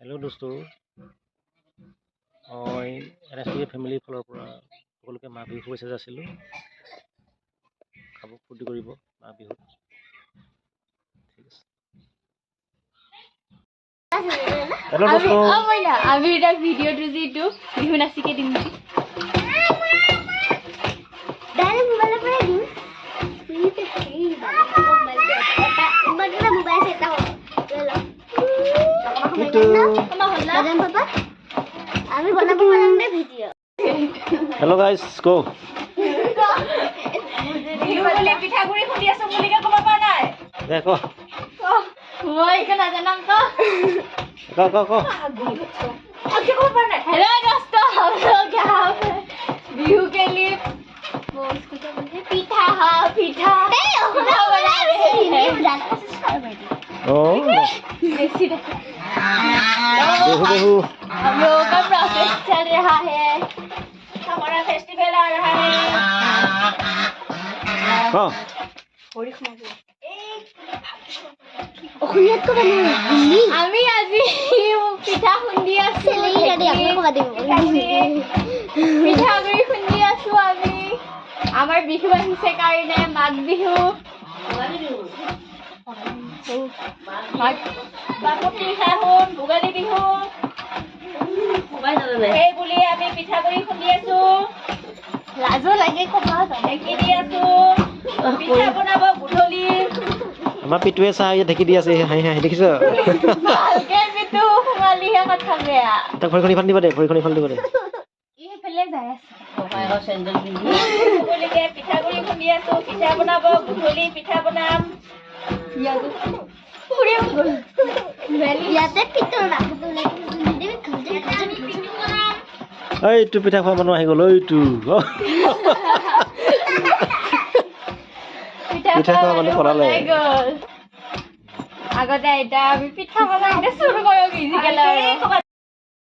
hello दोस्तों NSP family फाলৰ পৰা সকলোকে মাঘ বিহু শুভেচ্ছা যাচিলোঁ খাব ফূৰ্তি কৰিব মাঘ বিহুত ঠিক আছে हेलो दोस्तों আমি এটা ভিডিওটো যেটো বিহু নাচিকে দিম দাঁড়ে মোবাইল পৰা দিম প্লিজ এই মোবাইল এটা মোবাইল সেটা লো Madam Papa, আমি বনাবো বনাবো ভিডিও हेलो गाइस गो বলে পিঠাগুৰি খুন্দি আছো বুলিকে কব পা নাই দেখো মই কেন জানাম তো को আজকে কব পা নাই हेलो दोस्तों हम लोग यहाँ पे बिहू के लिए वो उसको क्या बोलते हैं पिठा पिठा बना रहे हैं ओ बेहू हम लोगों का प्रोसेस चल रहा है हमारा फेस्टिवल आ रहा है हां होरी खमाबो অখুয়াত কবা নাই আমি আজি পিঠা খুন্দি আছো লেই ৰেডি আপুনি কবা দিব পিঠাগুৰি খুন্দি আছো আমি আমাৰ বিহু আহিছে কাৰণে মাঘ বিহু বাপতি সাহোন ভোগালী বিহু সেই বুলি আমি পিঠাগুৰি খুন্দি আছো লাজো লাগে কবা ঢেকি দি আছো পিঠা বনাব গুধলি আমাৰ পিটুৱে চাহ ইয়া ঢেকি দি আছে হাই হাই দেখিছ ভালকে পিটু খুমালিহে কথা বেয়া তাক ভৰিখন ইফাল দিব দে ভৰিখন ইফাল দিব দে ই ফেলে যায় আছে ককাইৰ চেন্ডেল পিন্ধি বুলিকে পিঠাগুৰি খুন্দি আছো পিঠা বনাব গুধলি পিঠা বনাম ইয়াতে পুৰে গল ইয়াতে পিঠা ৰাখটো লাগি দিবি খাজে পিঠা বনাম এইটো পিঠা খোৱা মানুহ আহি গ'ল এইটো পিঠা খোৱা মানুহ পৰালে আগতে আইতা আমি পিঠা বনাওঁতে চুৰ কৰোঁ ফিজিকেল